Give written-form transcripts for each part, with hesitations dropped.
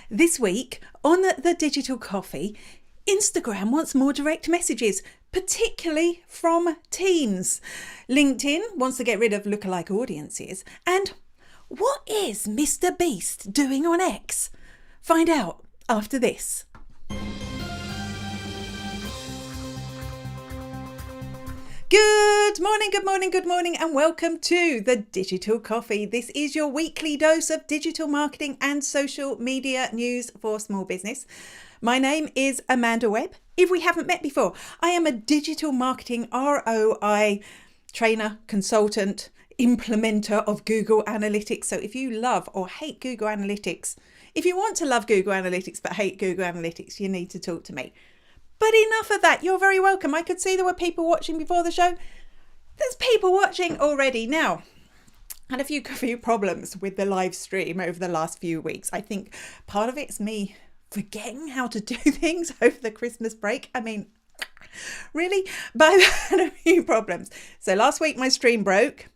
This week on the Digital Coffee, Instagram wants more direct messages, particularly from teens. LinkedIn wants to get rid of lookalike audiences. And what is Mr. Beast doing on X? Find out after this. Good morning, and welcome to the Digital Coffee. This is your weekly dose of digital marketing and social media news for small business. My name is Amanda Webb. If we haven't met before, I am a digital marketing ROI trainer, consultant, implementer of Google Analytics. So if you love or hate Google Analytics, if you want to love Google Analytics but hate Google Analytics, you need to talk to me. But enough of that. You're very welcome. I could see there were people watching before the show. There's people watching already now. I had a few problems with the live stream over the last few weeks. I think part of it's me forgetting how to do things over the Christmas break. I mean, really? But I've had a few problems. So last week my stream broke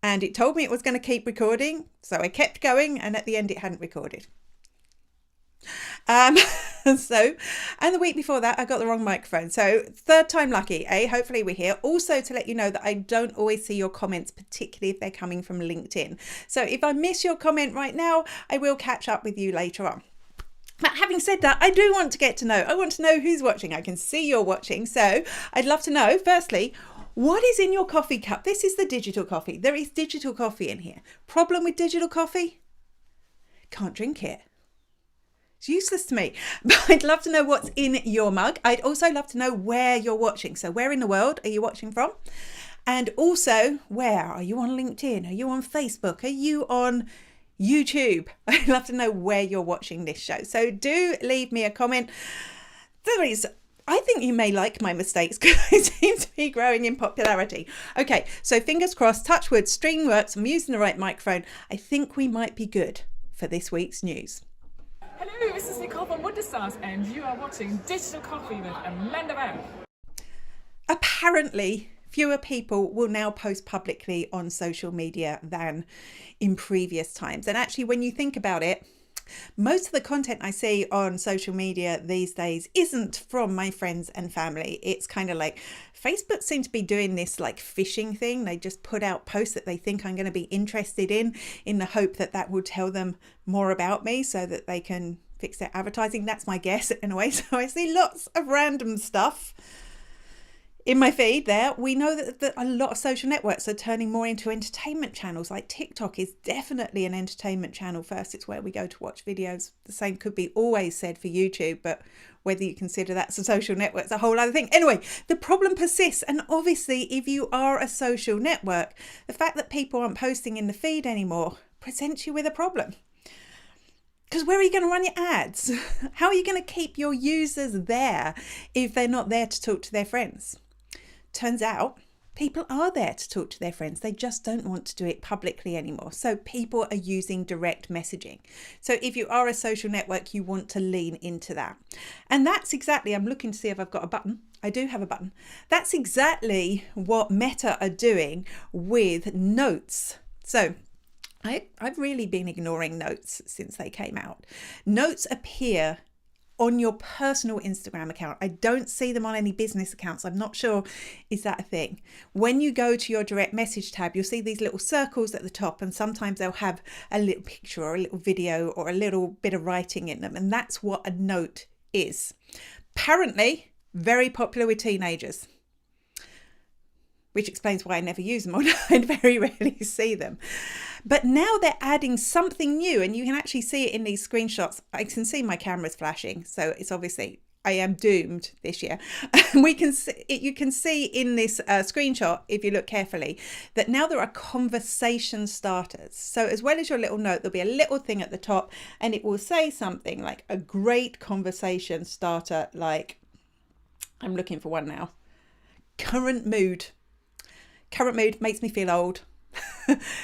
and it told me it was going to keep recording. So I kept going and at the end it hadn't recorded. And the week before that I got the wrong microphone, so third time lucky, hopefully we're here. Also, to let you know that I don't always see your comments, particularly if they're coming from LinkedIn. So if I miss your comment right now, I will catch up with you later on. But having said that, I do want to get to know. I want to know who's watching. I can see you're watching, so I'd love to know, firstly, what is in your coffee cup? This is the digital coffee. There is digital coffee in here. Problem with digital coffee? Can't drink it. It's useless to me, but I'd love to know what's in your mug. I'd also love to know where you're watching. So where in the world are you watching from? And also, where? Are you on LinkedIn? Are you on Facebook? Are you on YouTube? I'd love to know where you're watching this show. So do leave me a comment. I think you may like my mistakes because they seem to be growing in popularity. Okay, so fingers crossed, touch wood, stream works, I'm using the right microphone. I think we might be good for this week's news. Hello, this is Nicole from Wonderstars and you are watching Digital Coffee with Amanda Webb. Apparently, fewer people will now post publicly on social media than in previous times. And actually, when you think about it, most of the content I see on social media these days isn't from my friends and family. It's kind of like Facebook seems to be doing this like phishing thing. They just put out posts that they think I'm going to be interested in the hope that that will tell them more about me so that they can fix their advertising. That's my guess anyway. So I see lots of random stuff in my feed there. We know that a lot of social networks are turning more into entertainment channels. Like TikTok is definitely an entertainment channel first. It's where we go to watch videos. The same could be always said for YouTube, but whether you consider that's a social network is a whole other thing. Anyway, the problem persists. And obviously, if you are a social network, the fact that people aren't posting in the feed anymore presents you with a problem. Because where are you going to run your ads? How are you going to keep your users there if they're not there to talk to their friends? Turns out people are there to talk to their friends. They just don't want to do it publicly anymore. So people are using direct messaging. So if you are a social network, you want to lean into that. And that's exactly, I'm looking to see if I've got a button. I do have a button. That's exactly what Meta are doing with Notes. So I've really been ignoring Notes since they came out. Notes appear on your personal Instagram account. I don't see them on any business accounts. I'm not sure, is that a thing? When you go to your direct message tab, you'll see these little circles at the top, and sometimes they'll have a little picture or a little video or a little bit of writing in them. And that's what a note is. Apparently, very popular with teenagers, which explains why I never use them, or I very rarely see them. But now they're adding something new, and you can actually see it in these screenshots. I can see my camera's flashing, so it's obviously I am doomed this year. You can see in this screenshot, if you look carefully, that now there are conversation starters. So as well as your little note, there'll be a little thing at the top, and it will say something like a great conversation starter, like, I'm looking for one now. Current mood. Current mood makes me feel old.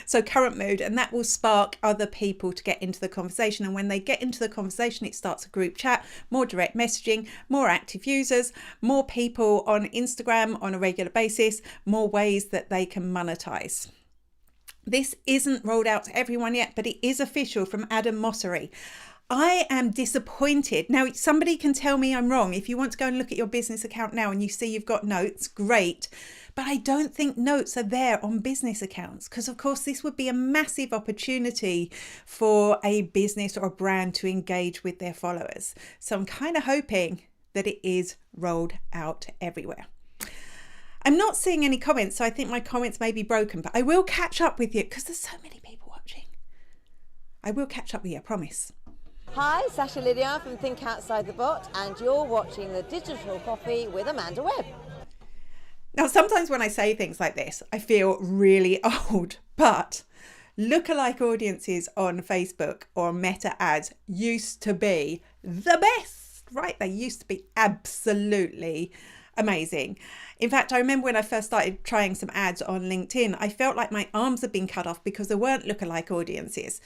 So current mood, and that will spark other people to get into the conversation. And when they get into the conversation, it starts a group chat, more direct messaging, more active users, more people on Instagram on a regular basis, more ways that they can monetize. This isn't rolled out to everyone yet, but it is official from Adam Mossery. I am disappointed. Now, somebody can tell me I'm wrong. If you want to go and look at your business account now and you see you've got notes, great. But I don't think notes are there on business accounts because, of course, this would be a massive opportunity for a business or a brand to engage with their followers. So I'm kind of hoping that it is rolled out everywhere. I'm not seeing any comments, so I think my comments may be broken, but I will catch up with you because there's so many people watching. I will catch up with you, I promise. Hi, Sasha Lydia from Think Outside the Bot, and you're watching the Digital Coffee with Amanda Webb. Now, sometimes when I say things like this, I feel really old, but lookalike audiences on Facebook or Meta ads used to be the best, right? They used to be absolutely amazing. In fact, I remember when I first started trying some ads on LinkedIn, I felt like my arms had been cut off because there weren't lookalike audiences.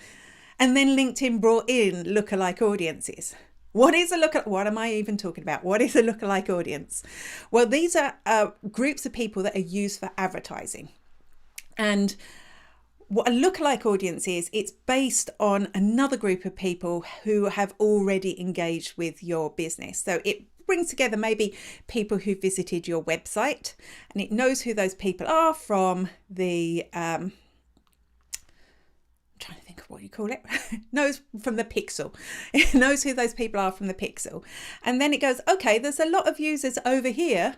And then LinkedIn brought in lookalike audiences. What am I even talking about? What is a lookalike audience? Well, these are groups of people that are used for advertising. And what a lookalike audience is, it's based on another group of people who have already engaged with your business. So it brings together maybe people who visited your website, and it knows who those people are from the trying to think of what you call it, knows from the pixel. It knows who those people are from the pixel. And then it goes, okay, there's a lot of users over here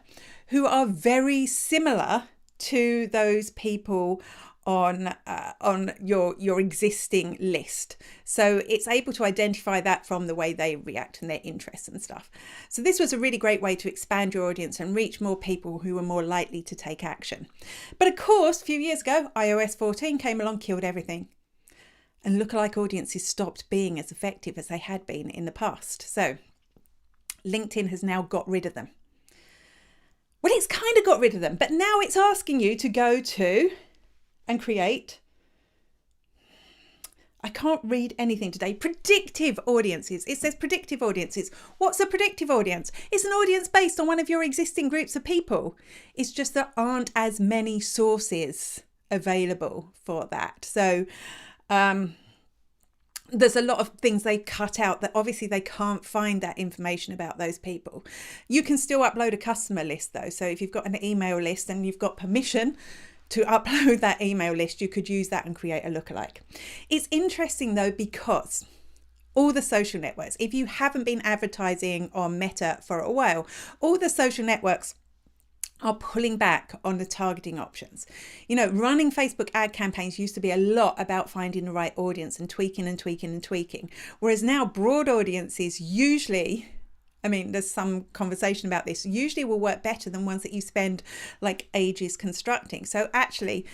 who are very similar to those people on your existing list. So it's able to identify that from the way they react and their interests and stuff. So this was a really great way to expand your audience and reach more people who were more likely to take action. But of course, a few years ago, iOS 14 came along, killed everything. And lookalike audiences stopped being as effective as they had been in the past. So LinkedIn has now got rid of them. Well, it's kind of got rid of them, but now it's asking you to go to and create, I can't read anything today, predictive audiences. It says predictive audiences. What's a predictive audience? It's an audience based on one of your existing groups of people. It's just there aren't as many sources available for that. So there's a lot of things they cut out that obviously they can't find that information about those people. You can still upload a customer list though. So if you've got an email list and you've got permission to upload that email list, you could use that and create a lookalike. It's interesting though, because all the social networks, if you haven't been advertising on Meta for a while, all the social networks are pulling back on the targeting options. You know, running Facebook ad campaigns used to be a lot about finding the right audience and tweaking and tweaking and tweaking. Whereas now broad audiences usually, I mean, there's some conversation about this, usually will work better than ones that you spend like ages constructing. So actually,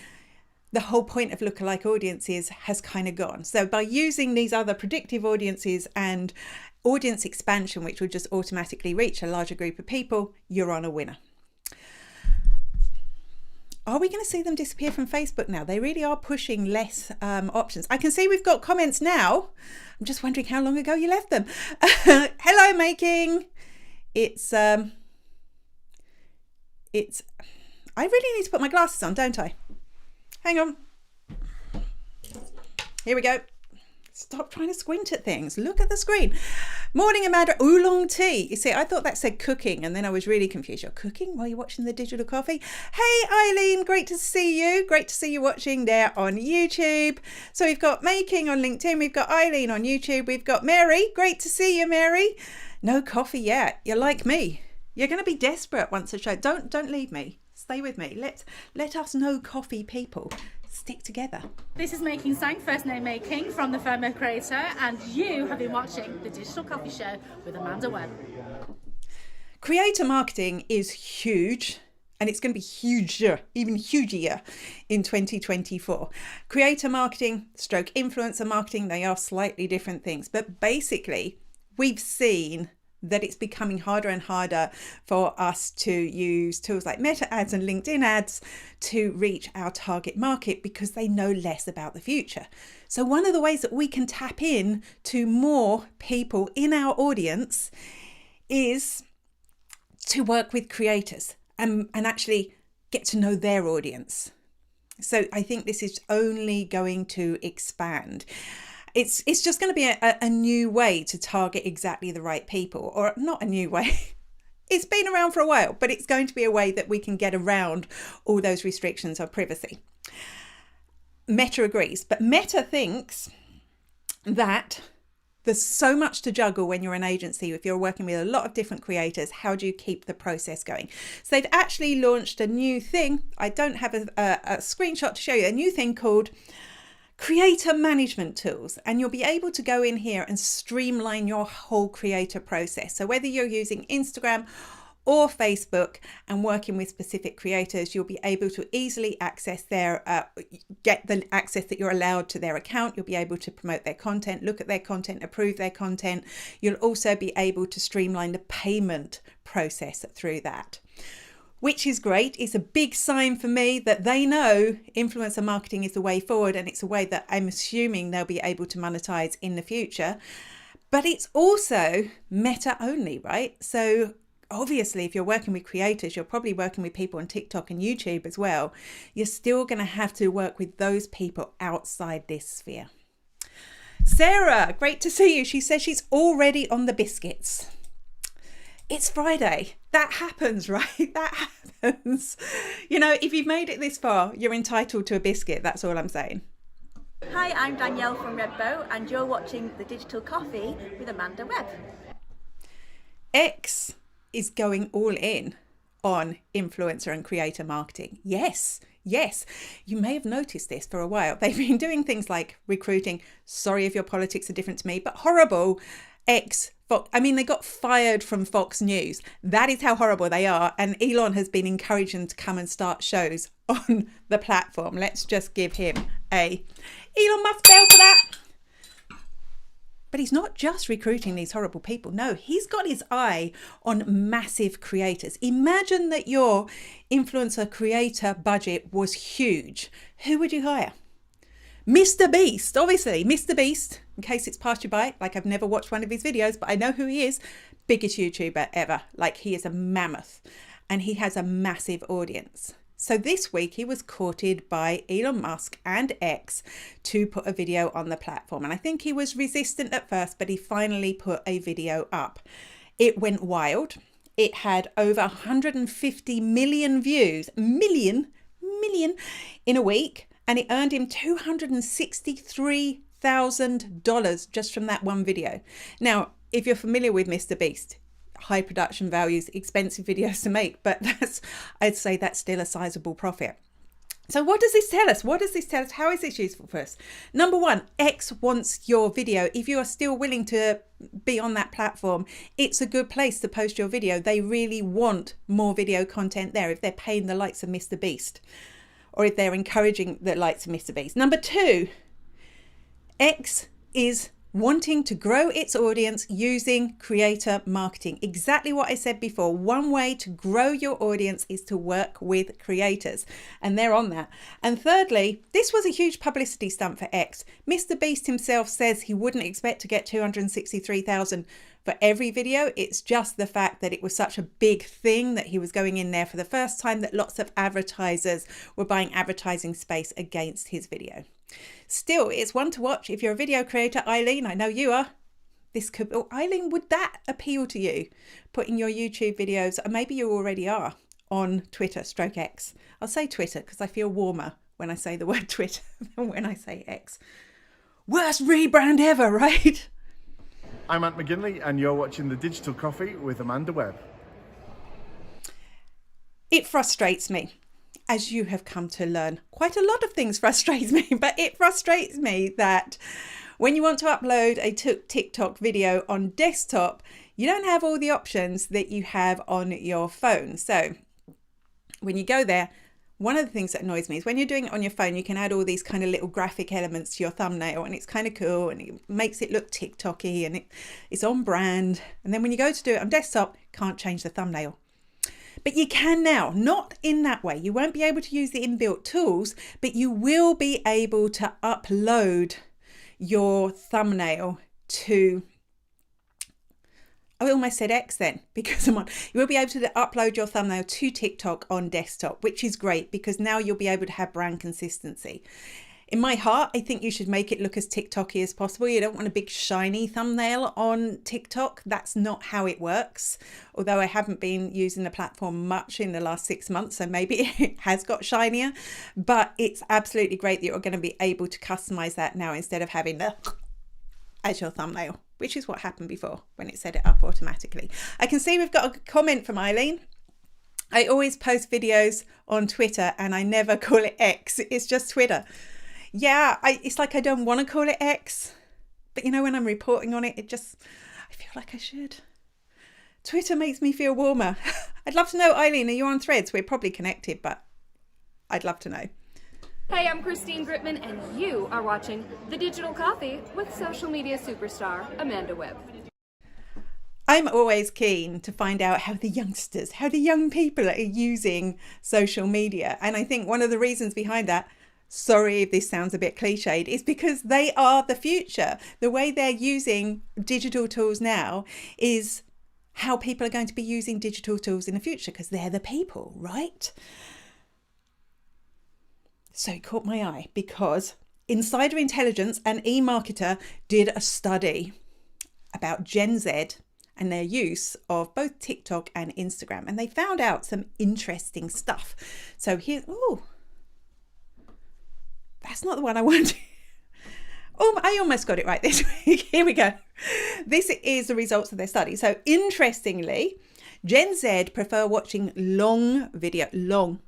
the whole point of lookalike audiences has kind of gone. So by using these other predictive audiences and audience expansion, which will just automatically reach a larger group of people, you're on a winner. Are we going to see them disappear from Facebook now? They really are pushing less options. I can see we've got comments now. I'm just wondering how long ago you left them. Hello, Making. It's, I really need to put my glasses on, don't I? Hang on. Here we go. Stop trying to squint at things. Look at the screen. Morning, Amanda. Oolong tea. You see, I thought that said cooking, and then I was really confused. You're cooking while you're watching the Digital Coffee? Hey, Eileen. Great to see you. Great to see you watching there on YouTube. So we've got Making on LinkedIn. We've got Eileen on YouTube. We've got Mary. Great to see you, Mary. No coffee yet. You're like me. You're going to be desperate once the show. Don't leave me. Stay with me. Let us know coffee people. Stick together. This is Making Sang, first name Making, from the Firmo Creator, and you have been watching the Digital Coffee Show with Amanda Webb. Creator marketing is huge, and it's going to be huger, even huger in 2024. Creator marketing, stroke influencer marketing, they are slightly different things, but basically we've seen that it's becoming harder and harder for us to use tools like Meta ads and LinkedIn ads to reach our target market because they know less about the future. So one of the ways that we can tap in to more people in our audience is to work with creators and actually get to know their audience. So I think this is only going to expand. It's just going to be a new way to target exactly the right people, or not a new way. It's been around for a while, but it's going to be a way that we can get around all those restrictions of privacy. Meta agrees, but Meta thinks that there's so much to juggle when you're an agency. If you're working with a lot of different creators, how do you keep the process going? So they've actually launched a new thing. I don't have a screenshot to show you. A new thing called creator management tools, and you'll be able to go in here and streamline your whole creator process. So whether you're using Instagram or Facebook and working with specific creators, you'll be able to easily access their get the access that you're allowed to their account. You'll be able to promote their content, look at their content, approve their content. You'll also be able to streamline the payment process through that, which is great. It's a big sign for me that they know influencer marketing is the way forward, and it's a way that I'm assuming they'll be able to monetize in the future. But it's also Meta only, right? So obviously, if you're working with creators, you're probably working with people on TikTok and YouTube as well. You're still going to have to work with those people outside this sphere. Sarah, great to see you. She says she's already on the biscuits. It's Friday. That happens, right? That happens. You know, if you've made it this far, you're entitled to a biscuit. That's all I'm saying. Hi, I'm Danielle from Redbow, and you're watching The Digital Coffee with Amanda Webb. X is going all in on influencer and creator marketing. Yes. You may have noticed this for a while. They've been doing things like recruiting. Sorry if your politics are different to me, but horrible Fox. I mean, they got fired from Fox News. That is how horrible they are. And Elon has been encouraging them to come and start shows on the platform. Let's just give him a Elon Musk bell for that. But he's not just recruiting these horrible people. No, he's got his eye on massive creators. Imagine that your influencer creator budget was huge. Who would you hire? Mr. Beast, obviously. Mr. Beast, in case it's passed you by, like I've never watched one of his videos, but I know who he is. Biggest YouTuber ever. Like, he is a mammoth and he has a massive audience. So this week he was courted by Elon Musk and X to put a video on the platform. And I think he was resistant at first, but he finally put a video up. It went wild. It had over 150 million views, million in a week. And it earned him $263,000 just from that one video. Now, if you're familiar with Mr. Beast, high production values, expensive videos to make, but I'd say that's still a sizable profit. So what does this tell us? How is this useful for us? Number one, X wants your video. If you are still willing to be on that platform, it's a good place to post your video. They really want more video content there if they're paying the likes of Mr. Beast, or if they're encouraging the likes of Mr. Beast. Number two, X is wanting to grow its audience using creator marketing. Exactly what I said before. One way to grow your audience is to work with creators, and they're on that. And thirdly, this was a huge publicity stunt for X. Mr. Beast himself says he wouldn't expect to get 263,000 for every video. It's just the fact that it was such a big thing that he was going in there for the first time, that lots of advertisers were buying advertising space against his video. Still, it's one to watch if you're a video creator. Eileen, I know you are. This could, Eileen, would that appeal to you? Putting your YouTube videos, or maybe you already are, on Twitter/X. I'll say Twitter because I feel warmer when I say the word Twitter than when I say X. Worst rebrand ever, right? I'm Ant McGinley, and you're watching The Digital Coffee with Amanda Webb. It frustrates me. As you have come to learn, quite a lot of things frustrates me, but it frustrates me that when you want to upload a TikTok video on desktop, you don't have all the options that you have on your phone. So when you go there, one of the things that annoys me is when you're doing it on your phone, you can add all these kind of little graphic elements to your thumbnail, and it's kind of cool and it makes it look TikTok-y and it's on brand. And then when you go to do it on desktop, can't change the thumbnail. But you can now, not in that way. You won't be able to use the inbuilt tools, but you will be able to upload your thumbnail to, I almost said X then, because I'm on. You will be able to upload your thumbnail to TikTok on desktop, which is great because now you'll be able to have brand consistency. In my heart, I think you should make it look as TikTok-y as possible. You don't want a big shiny thumbnail on TikTok. That's not how it works. Although I haven't been using the platform much in the last 6 months, so maybe it has got shinier. But it's absolutely great that you're going to be able to customize that now instead of having the as your thumbnail, which is what happened before when it set it up automatically. I can see we've got a comment from Eileen. I always post videos on Twitter and I never call it X. It's just Twitter. Yeah, it's like I don't want to call it X. But you know, when I'm reporting on it, I feel like I should. Twitter makes me feel warmer. I'd love to know, Eileen, are you on Threads? We're probably connected, but I'd love to know. Hey, I'm Christine Gritman, and you are watching The Digital Coffee with social media superstar Amanda Webb. I'm always keen to find out how the young people are using social media. And I think one of the reasons behind that, sorry if this sounds a bit cliched, is because they are the future. The way they're using digital tools now is how people are going to be using digital tools in the future, because they're the people, right? So it caught my eye because Insider Intelligence and eMarketer did a study about Gen Z and their use of both TikTok and Instagram. And they found out some interesting stuff. So here, that's not the one I wanted. Oh, I almost got it right this week. Here we go. This is the results of their study. So interestingly, Gen Z prefer watching long videos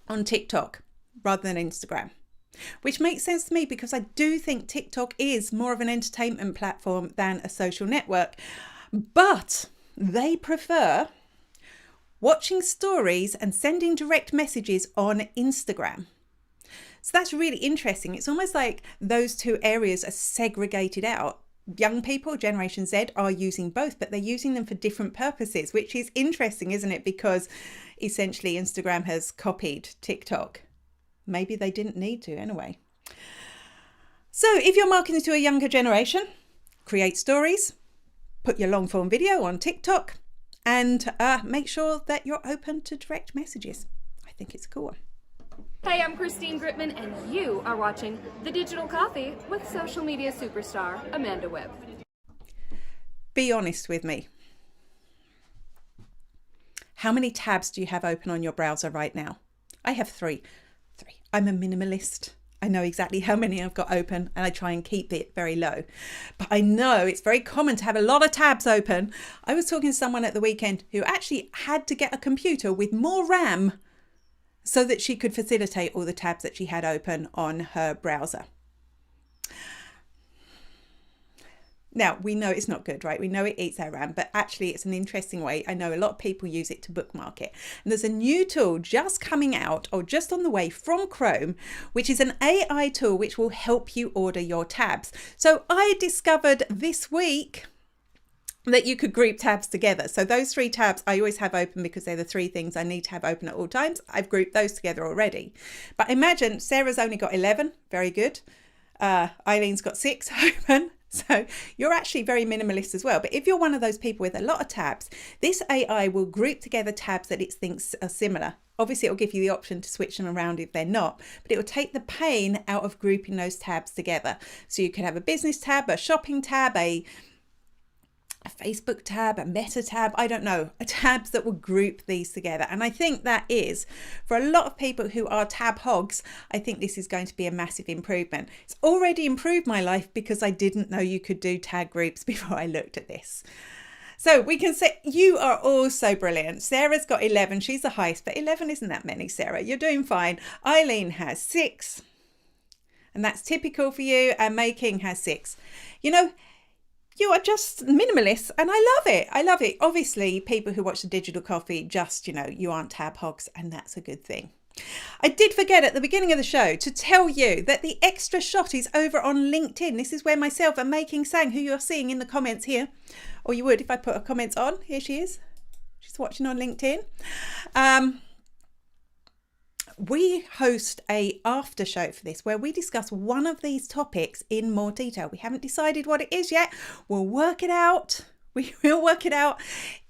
on TikTok rather than Instagram, which makes sense to me because I do think TikTok is more of an entertainment platform than a social network, but they prefer watching stories and sending direct messages on Instagram. So that's really interesting. It's almost like those two areas are segregated out. Young people, Generation Z, are using both, but they're using them for different purposes, which is interesting, isn't it? Because essentially Instagram has copied TikTok. Maybe they didn't need to anyway. So if you're marketing to a younger generation, create stories, put your long form video on TikTok, and make sure that you're open to direct messages. I think it's cool. Hey, I'm Christine Gritman, and you are watching The Digital Coffee with social media superstar Amanda Webb. Be honest with me. How many tabs do you have open on your browser right now? I have three. I'm a minimalist. I know exactly how many I've got open and I try and keep it very low. But I know it's very common to have a lot of tabs open. I was talking to someone at the weekend who actually had to get a computer with more RAM so that she could facilitate all the tabs that she had open on her browser. Now, we know it's not good, right? We know it eats our RAM, but actually it's an interesting way. I know a lot of people use it to bookmark it. And there's a new tool just coming out or just on the way from Chrome, which is an AI tool which will help you order your tabs. So I discovered this week that you could group tabs together. So those three tabs I always have open because they're the three things I need to have open at all times. I've grouped those together already. But imagine Sarah's only got 11. Very good. Eileen's got 6 open. So you're actually very minimalist as well. But if you're one of those people with a lot of tabs, this AI will group together tabs that it thinks are similar. Obviously, it'll give you the option to switch them around if they're not, but it will take the pain out of grouping those tabs together. So you could have a business tab, a shopping tab, a Facebook tab, a meta tab, I don't know, tabs that will group these together. And I think that is, for a lot of people who are tab hogs, I think this is going to be a massive improvement. It's already improved my life because I didn't know you could do tag groups before I looked at this. So we can say you are all so brilliant. Sarah's got 11, she's the highest, but 11 isn't that many, Sarah. You're doing fine. Eileen has 6, and that's typical for you, and May King has 6. You know, you are just minimalist and I love it. I love it. Obviously, people who watch the Digital Coffee just, you aren't tab hogs, and that's a good thing. I did forget at the beginning of the show to tell you that the extra shot is over on LinkedIn. This is where myself and May King Sang, who you're seeing in the comments here, or you would if I put a comment on. Here she is. She's watching on LinkedIn. We host a after show for this where we discuss one of these topics in more detail. We haven't decided what it is yet. We'll work it out We will work it out.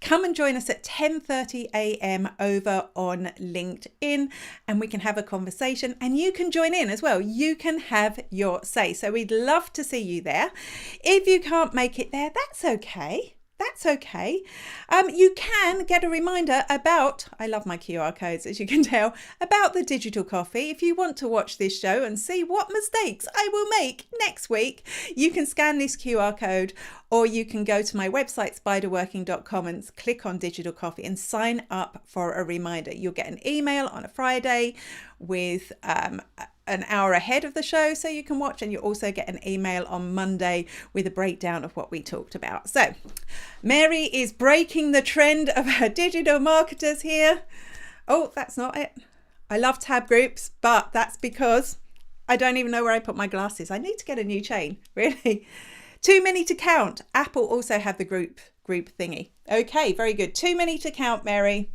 Come and join us at 10:30 a.m. over on LinkedIn, and we can have a conversation, and you can join in as well. You can have your say. So we'd love to see you there. If you can't make it there, that's okay. That's okay. You can get a reminder about, I love my QR codes, as you can tell, about the digital coffee. If you want to watch this show and see what mistakes I will make next week, you can scan this QR code, or you can go to my website, spiderworking.com, and click on digital coffee and sign up for a reminder. You'll get an email on a Friday with an hour ahead of the show so you can watch, and you'll also get an email on Monday with a breakdown of what we talked about. So Mary is breaking the trend of her digital marketers here. Oh, that's not it. I love tab groups, but that's because I don't even know where I put my glasses. I need to get a new chain, really. Too many to count. Apple also have the group thingy. Okay, very good. Too many to count, Mary.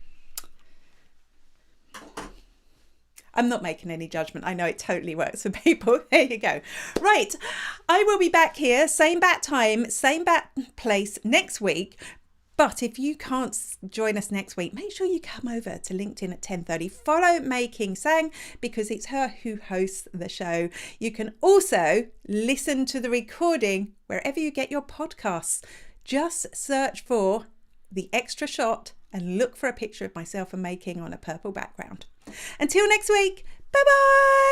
I'm not making any judgment. I know it totally works for people. There you go. Right. I will be back here, same bat time, same bat place next week. But if you can't join us next week, make sure you come over to LinkedIn at 10:30. Follow Mei King Sang, because it's her who hosts the show. You can also listen to the recording wherever you get your podcasts. Just search for The Extra Shot and look for a picture of myself and Mei King on a purple background. Until next week, bye-bye!